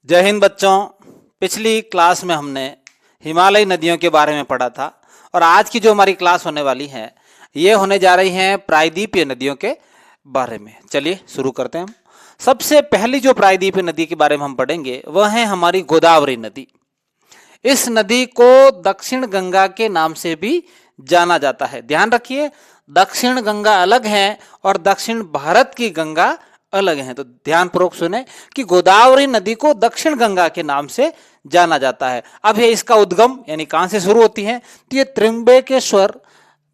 जय हिंद बच्चों। पिछली क्लास में हमने हिमालयी नदियों के बारे में पढ़ा था और आज की जो हमारी क्लास होने वाली है ये होने जा रही है प्रायद्वीपीय नदियों के बारे में। चलिए शुरू करते हैं हम। सबसे पहली जो प्रायद्वीपीय नदी के बारे में हम पढ़ेंगे वह है हमारी गोदावरी नदी। इस नदी को दक्षिण गंगा के नाम से भी जाना जाता है। ध्यान रखिए, दक्षिण गंगा अलग है और दक्षिण भारत की गंगा अलग है। तो ध्यानपूर्वक सुने कि गोदावरी नदी को दक्षिण गंगा के नाम से जाना जाता है। अब ये इसका उद्गम यानी कहां से शुरू होती है, तो ये त्र्यंबकेश्वर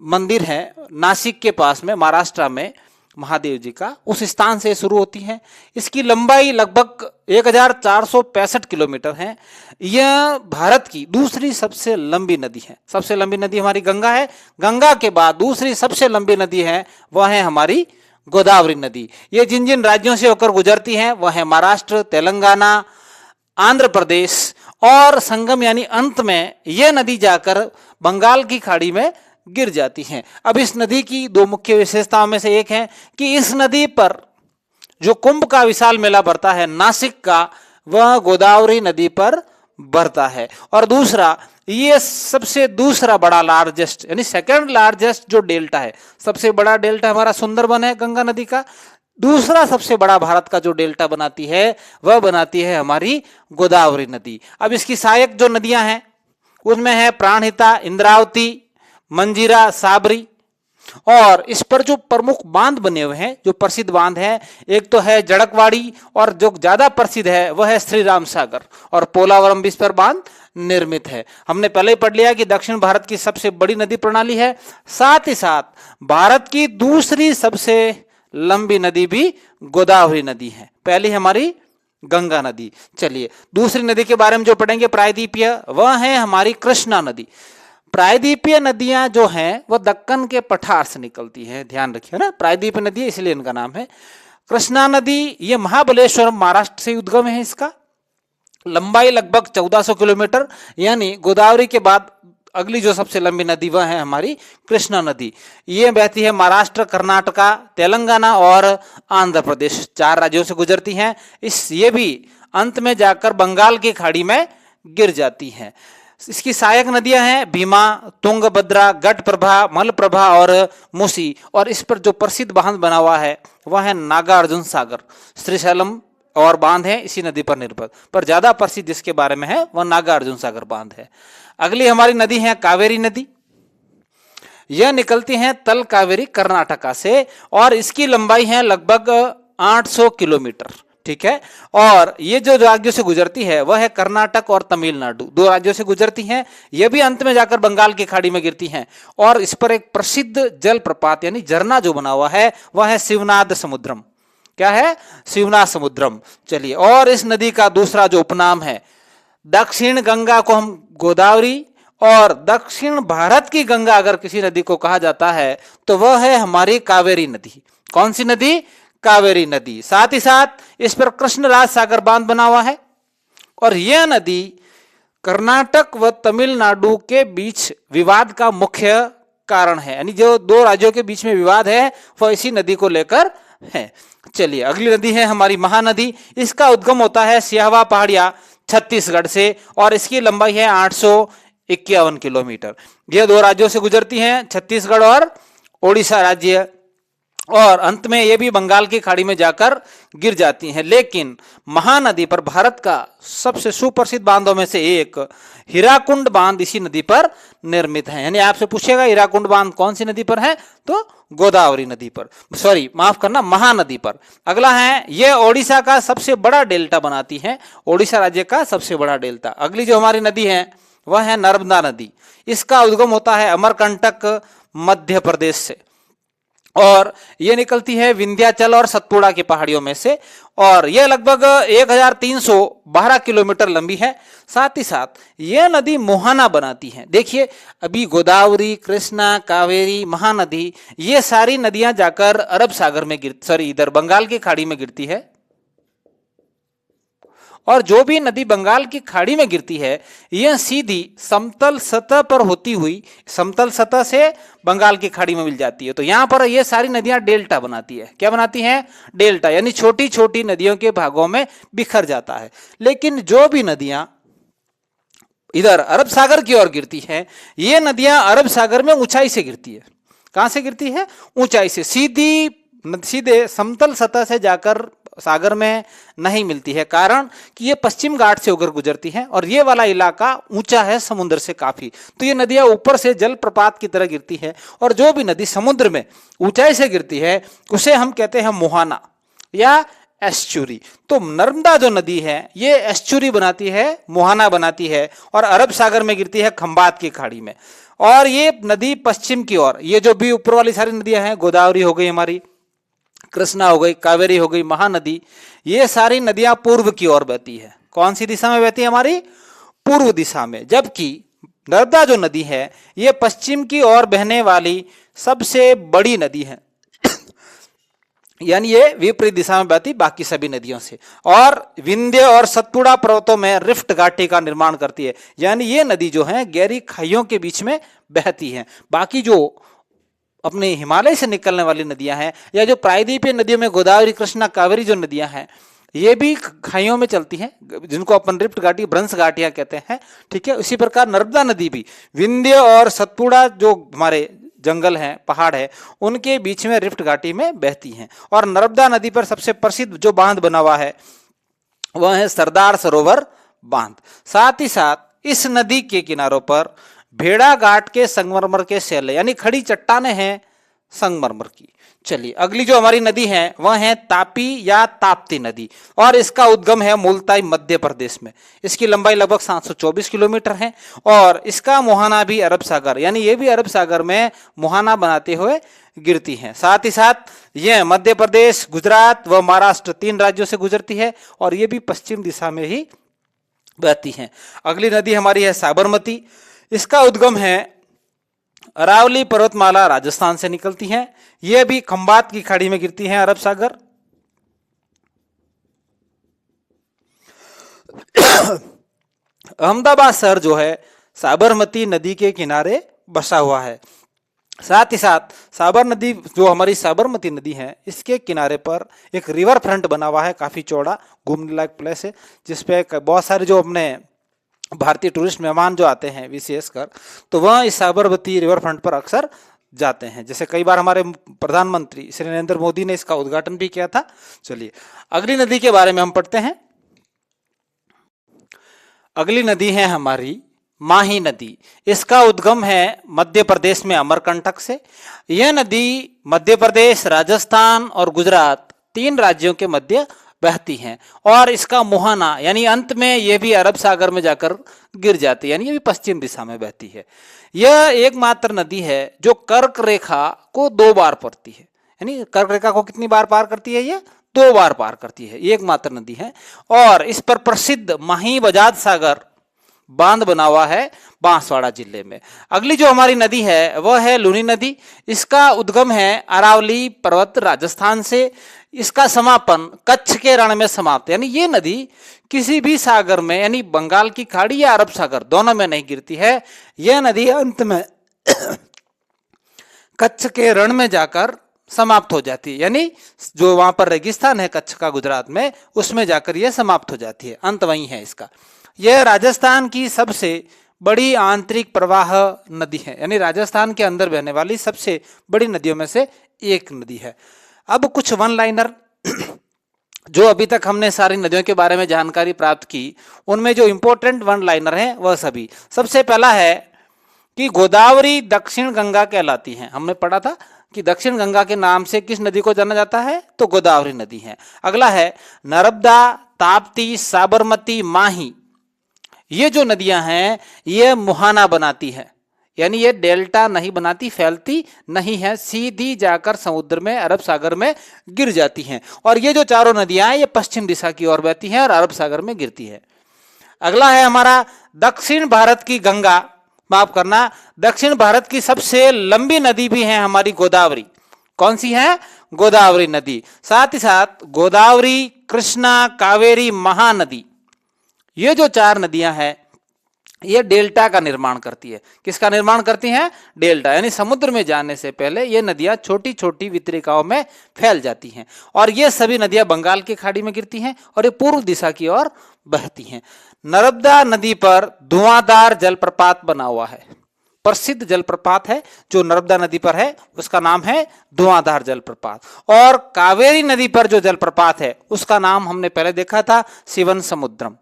मंदिर है नासिक के पास में, महाराष्ट्र में, महादेव जी का, उस स्थान से शुरू होती है। इसकी लंबाई लगभग 1465 किलोमीटर है। यह भारत की दूसरी सबसे लंबी नदी है। सबसे लंबी नदी हमारी गंगा है, गंगा के बाद दूसरी सबसे लंबी नदी है वह है हमारी गोदावरी नदी। ये जिन जिन राज्यों से होकर गुजरती है वह है महाराष्ट्र, तेलंगाना, आंध्र प्रदेश और संगम यानी अंत में यह नदी जाकर बंगाल की खाड़ी में गिर जाती हैं। अब इस नदी की दो मुख्य विशेषताओं में से एक है कि इस नदी पर जो कुंभ का विशाल मेला भरता है नासिक का, वह गोदावरी नदी पर भरता है। और दूसरा, ये सबसे दूसरा बड़ा लार्जेस्ट यानी सेकंड लार्जेस्ट जो डेल्टा है, सबसे बड़ा डेल्टा हमारा सुंदरबन है गंगा नदी का, दूसरा सबसे बड़ा भारत का जो डेल्टा बनाती है वह बनाती है हमारी गोदावरी नदी। अब इसकी सहायक जो नदियां हैं उसमें है प्राणहिता, इंद्रावती, मंजीरा, साबरी। और इस पर जो प्रमुख बांध बने हुए हैं, जो प्रसिद्ध बांध है, एक तो है जड़कवाड़ी और जो ज्यादा प्रसिद्ध है वह है श्री राम सागर और पोलावरम भी इस पर बांध निर्मित है। हमने पहले ही पढ़ लिया कि दक्षिण भारत की सबसे बड़ी नदी प्रणाली है, साथ ही साथ भारत की दूसरी सबसे लंबी नदी भी गोदावरी नदी है। पहली हमारी गंगा नदी। चलिए दूसरी नदी के बारे में जो पढ़ेंगे प्रायद्वीपीय, वह है हमारी कृष्णा नदी। प्रायद्वीपीय नदियां जो हैं वह दक्कन के पठार से निकलती हैं। ध्यान रखिए ना, प्रायद्वीपीय नदी इसलिए इनका नाम है। कृष्णा नदी ये महाबलेश्वर महाराष्ट्र से उद्गम है। इसका लंबाई लगभग 1400 किलोमीटर, यानी गोदावरी के बाद अगली जो सबसे लंबी नदी वह है हमारी कृष्णा नदी। ये बहती है महाराष्ट्र, कर्नाटका, तेलंगाना और आंध्र प्रदेश, 4 राज्यों से गुजरती हैं। ये भी अंत में जाकर बंगाल की खाड़ी में गिर जाती हैं। इसकी सहायक नदियां हैं भीमा, तुंगभद्रा, घटप्रभा, मलप्रभा और मूसी। और इस पर जो प्रसिद्ध बांध बना हुआ है वह है नागार्जुन सागर। श्रीशैलम और बांध है इसी नदी पर निर्भर, पर ज्यादा प्रसिद्ध जिसके बारे में है वह नागार्जुन सागर बांध है। अगली हमारी नदी है कावेरी नदी। यह निकलती है तल कावेरी कर्नाटका से और इसकी लंबाई है लगभग 800 किलोमीटर। ठीक है, और ये जो राज्यों से गुजरती है वह है कर्नाटक और तमिलनाडु, 2 राज्यों से गुजरती हैं। यह भी अंत में जाकर बंगाल की खाड़ी में गिरती हैं। और इस पर एक प्रसिद्ध जल प्रपात यानी झरना जो बना हुआ है वह है शिवनाथ समुद्रम। क्या है? शिवनाथ समुद्रम। चलिए, और इस नदी का दूसरा जो उपनाम है, दक्षिण गंगा को हम गोदावरी और दक्षिण भारत की गंगा अगर किसी नदी को कहा जाता है तो वह है हमारी कावेरी नदी। कौन सी नदी? कावेरी नदी। साथ ही साथ इस पर कृष्णराज सागर बांध बना हुआ है और यह नदी कर्नाटक व तमिलनाडु के बीच विवाद का मुख्य कारण है, यानी जो 2 राज्यों के बीच में विवाद है वह इसी नदी को लेकर है। चलिए अगली नदी है हमारी महानदी। इसका उद्गम होता है सियावा पहाड़िया छत्तीसगढ़ से और इसकी लंबाई है 851 किलोमीटर। यह 2 राज्यों से गुजरती हैं, छत्तीसगढ़ और ओडिशा राज्य, और अंत में ये भी बंगाल की खाड़ी में जाकर गिर जाती हैं। लेकिन महानदी पर भारत का सबसे सुप्रसिद्ध बांधों में से एक हीराकुंड बांध इसी नदी पर निर्मित है। यानी आपसे पूछेगा हीराकुंड बांध कौन सी नदी पर है, तो गोदावरी नदी पर, सॉरी माफ करना, महानदी पर। अगला है, यह ओडिशा का सबसे बड़ा डेल्टा बनाती है, ओडिशा राज्य का सबसे बड़ा डेल्टा। अगली जो हमारी नदी है वह है नर्मदा नदी। इसका उद्गम होता है अमरकंटक मध्य प्रदेश से और यह निकलती है विंध्याचल और सतपुड़ा की पहाड़ियों में से और यह लगभग 1312 किलोमीटर लंबी है। साथ ही साथ यह नदी मोहाना बनाती है। देखिए अभी गोदावरी, कृष्णा, कावेरी, महानदी ये सारी नदियां जाकर अरब सागर में इधर बंगाल की खाड़ी में गिरती है और जो भी नदी बंगाल की खाड़ी में गिरती है यह सीधी समतल सतह पर होती हुई समतल सतह से बंगाल की खाड़ी में मिल जाती है। तो यहां पर ये सारी नदियां डेल्टा बनाती है। क्या बनाती हैं? डेल्टा, यानी छोटी छोटी नदियों के भागों में बिखर जाता है। लेकिन जो भी नदियां इधर अरब सागर की ओर गिरती है, ये नदियां अरब सागर में ऊंचाई से गिरती है। कहां से गिरती है? ऊंचाई से, सीधे समतल सतह से जाकर सागर में नहीं मिलती है। कारण कि ये पश्चिम घाट से होकर गुजरती है और ये वाला इलाका ऊंचा है समुद्र से काफी, तो ये नदियां ऊपर से जलप्रपात की तरह गिरती है। और जो भी नदी समुद्र में ऊंचाई से गिरती है उसे हम कहते हैं मुहाना या एस्चुरी। तो नर्मदा जो नदी है ये एस्चुरी बनाती है, मुहाना बनाती है और अरब सागर में गिरती है खंबात की खाड़ी में। और ये नदी पश्चिम की ओर, ये जो भी ऊपर वाली सारी नदियां हैं, गोदावरी हो गई हमारी, कृष्णा हो गई, कावेरी हो गई, महानदी, ये सारी नदियां पूर्व की ओर बहती है। कौन सी दिशा में बहती है? हमारी पूर्व दिशा में। जबकि नर्मदा जो नदी है ये पश्चिम की ओर बहने वाली सबसे बड़ी नदी है, यानी ये विपरीत दिशा में बहती बाकी सभी नदियों से, और विंध्य और सतपुड़ा पर्वतों में रिफ्ट घाटी का निर्माण करती है। यानी ये नदी जो है गहरी खाइयों के बीच में बहती है। बाकी जो अपने हिमालय से निकलने वाली नदियां हैं या जो प्रायद्वीपीय नदियों में गोदावरी, कृष्णा, कावेरी जो नदियां हैं ये भी खाइयों में चलती हैं, जिनको अपन रिफ्ट घाटी, भ्रंश घाटियां कहते हैं। ठीक है, उसी प्रकार नर्मदा नदी भी विंध्य और सतपुड़ा जो हमारे जंगल हैं, पहाड़ है, उनके बीच में रिफ्ट घाटी में बहती हैं। और नर्मदा नदी पर सबसे प्रसिद्ध जो बांध बना हुआ है वह है सरदार सरोवर बांध। साथ ही साथ इस नदी के किनारों पर भेड़ा घाट के संगमरमर के शैल यानी खड़ी चट्टानें हैं संगमरमर की। चलिए अगली जो हमारी नदी है वह है तापी या ताप्ती नदी, और इसका उद्गम है मूलतः मध्य प्रदेश में। इसकी लंबाई लगभग 724 किलोमीटर है और इसका मुहाना भी अरब सागर, यानी ये भी अरब सागर में मुहाना बनाते हुए गिरती है। साथ ही साथ यह मध्य प्रदेश, गुजरात व महाराष्ट्र 3 राज्यों से गुजरती है और ये भी पश्चिम दिशा में ही बहती है। अगली नदी हमारी है साबरमती। इसका उद्गम है अरावली पर्वतमाला, राजस्थान से निकलती हैं। यह भी खंबात की खाड़ी में गिरती हैं अरब सागर। अहमदाबाद शहर जो है साबरमती नदी के किनारे बसा हुआ है। साथ ही साथ साबर नदी जो हमारी साबरमती नदी है इसके किनारे पर एक रिवर फ्रंट बना हुआ है, काफी चौड़ा, घूमने लायक प्लेस है, जिसपे बहुत सारे जो अपने भारतीय टूरिस्ट मेहमान जो आते हैं विशेषकर, तो वह इस साबरमती रिवर फ्रंट पर अक्सर जाते हैं। जैसे कई बार हमारे प्रधानमंत्री श्री नरेंद्र मोदी ने इसका उद्घाटन भी किया था। चलिए अगली नदी के बारे में हम पढ़ते हैं। अगली नदी है हमारी माही नदी। इसका उद्गम है मध्य प्रदेश में अमरकंटक से। यह नदी मध्य प्रदेश, राजस्थान और गुजरात 3 राज्यों के मध्य बहती हैं और इसका मुहाना यानी अंत में यह भी अरब सागर में जाकर गिर जाती है, यानी ये भी पश्चिम दिशा में बहती है। यह एकमात्र नदी है जो कर्क रेखा को 2 बार पड़ती है, यानी कर्क रेखा को कितनी बार पार करती है? ये 2 बार पार करती है, ये एकमात्र नदी है। और इस पर प्रसिद्ध माही बजाज सागर बांध बना हुआ है बांसवाड़ा जिले में। अगली जो हमारी नदी है वह है लूनी नदी। इसका उद्गम है अरावली पर्वत, राजस्थान से। इसका समापन कच्छ के रण में समाप्त, यानी ये नदी किसी भी सागर में, यानी बंगाल की खाड़ी या अरब सागर, दोनों में नहीं गिरती है। यह नदी अंत में कच्छ के रण में जाकर समाप्त हो जाती है, यानी जो वहां पर रेगिस्तान है कच्छ का गुजरात में, उसमें जाकर यह समाप्त हो जाती है, अंत वही है इसका। यह राजस्थान की सबसे बड़ी आंतरिक प्रवाह नदी है, यानी राजस्थान के अंदर बहने वाली सबसे बड़ी नदियों में से एक नदी है। अब कुछ वन लाइनर जो अभी तक हमने सारी नदियों के बारे में जानकारी प्राप्त की, उनमें जो इंपॉर्टेंट वन लाइनर हैं वह सभी। सबसे पहला है कि गोदावरी दक्षिण गंगा कहलाती है। हमने पढ़ा था कि दक्षिण गंगा के नाम से किस नदी को जाना जाता है? तो गोदावरी नदी है। अगला है नर्मदा, ताप्ती, साबरमती, माही, ये जो नदियां हैं ये मुहाना बनाती है, यानी ये डेल्टा नहीं बनाती, फैलती नहीं है, सीधी जाकर समुद्र में, अरब सागर में गिर जाती हैं। और ये जो चारों नदियां हैं ये पश्चिम दिशा की ओर बहती हैं और अरब सागर में गिरती है। अगला है हमारा दक्षिण भारत की गंगा, माफ करना, दक्षिण भारत की सबसे लंबी नदी भी है हमारी गोदावरी। कौन सी है? गोदावरी नदी। साथ ही साथ गोदावरी, कृष्णा, कावेरी, महानदी, ये जो 4 नदियां हैं ये डेल्टा का निर्माण करती है। किसका निर्माण करती हैं? डेल्टा, यानी समुद्र में जाने से पहले ये नदियां छोटी छोटी वितरिकाओं में फैल जाती हैं और ये सभी नदियां बंगाल की खाड़ी में गिरती हैं और ये पूर्व दिशा की ओर बहती हैं। नर्मदा नदी पर धुआंधार जलप्रपात बना हुआ है, प्रसिद्ध जलप्रपात है जो नर्मदा नदी पर है, उसका नाम है धुआंधार जलप्रपात। और कावेरी नदी पर जो जलप्रपात है उसका नाम हमने पहले देखा था शिवन समुद्रम।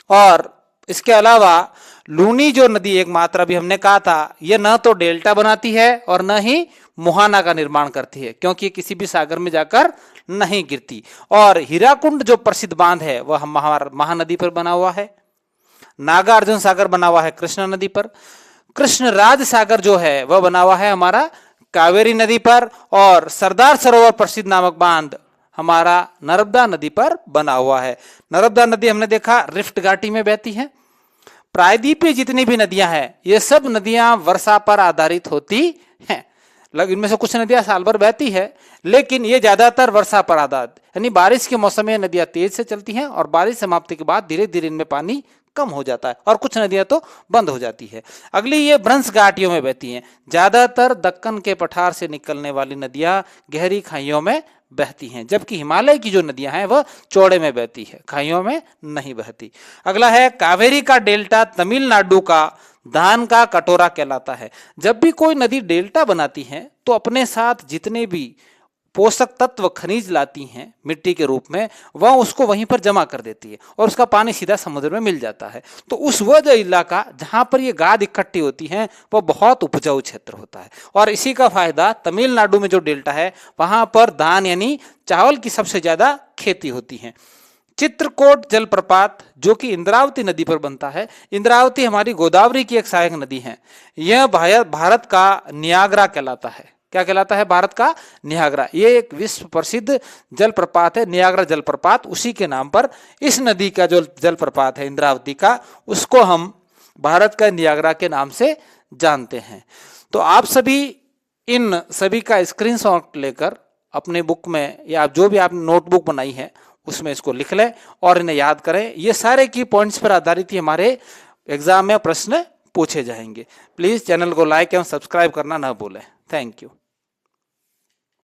और इसके अलावा लूनी जो नदी एक मात्रा भी हमने कहा था, यह न तो डेल्टा बनाती है और न ही मुहाना का निर्माण करती है, क्योंकि किसी भी सागर में जाकर नहीं गिरती। और हीराकुंड जो प्रसिद्ध बांध है वह महानदी पर बना हुआ है। नागार्जुन सागर बना हुआ है कृष्णा नदी पर। कृष्णराज सागर जो है वह बना हुआ है हमारा कावेरी नदी पर। और सरदार सरोवर प्रसिद्ध नामक बांध हमारा नर्मदा नदी पर बना हुआ है। नर्मदा नदी हमने देखा रिफ्ट घाटी में बहती है। प्रायद्वीपीय जितनी भी नदियां हैं ये सब नदियां वर्षा पर आधारित होती हैं। इनमें से कुछ नदियां साल भर बहती है, लेकिन ये ज्यादातर वर्षा पर आधारित, यानी बारिश के मौसम में नदियां तेज से चलती हैं और बारिश समाप्ति के बाद धीरे धीरे इनमें पानी कम हो जाता है और कुछ नदियां तो बंद हो जाती है। अगली ये भ्रंश घाटियों में बहती हैं। ज्यादातर दक्कन के पठार से निकलने वाली नदियां गहरी खाइयों में बहती हैं, जबकि हिमालय की जो नदियां हैं वह चौड़े में बहती है, खाइयों में नहीं बहती। अगला है कावेरी का डेल्टा तमिलनाडु का धान का कटोरा कहलाता है। जब भी कोई नदी डेल्टा बनाती है तो अपने साथ जितने भी पोषक तत्व खनिज लाती हैं मिट्टी के रूप में, वह उसको वहीं पर जमा कर देती है और उसका पानी सीधा समुद्र में मिल जाता है। तो उस वह जो इलाका जहां पर ये गाद इकट्ठी होती हैं वह बहुत उपजाऊ क्षेत्र होता है और इसी का फायदा तमिलनाडु में जो डेल्टा है वहां पर धान यानी चावल की सबसे ज्यादा खेती होती है। चित्रकोट जलप्रपात जो कि इंद्रावती नदी पर बनता है। इंद्रावती हमारी गोदावरी की एक सहायक नदी है। यह भारत का नियाग्रा कहलाता है। क्या कहलाता है? भारत का नियाग्रा। ये एक विश्व प्रसिद्ध जलप्रपात है, नियाग्रा जलप्रपात। उसी के नाम पर इस नदी का जो जलप्रपात है इंद्रावती का, उसको हम भारत का नियाग्रा के नाम से जानते हैं। तो आप सभी इन सभी का स्क्रीनशॉट लेकर अपने बुक में या जो भी आपने नोटबुक बनाई है उसमें इसको लिख लें और इन्हें याद करें। ये सारे की पॉइंट्स पर आधारित ही हमारे एग्जाम में प्रश्न पूछे जाएंगे। प्लीज चैनल को लाइक एवं सब्सक्राइब करना ना भूलें। Thank you.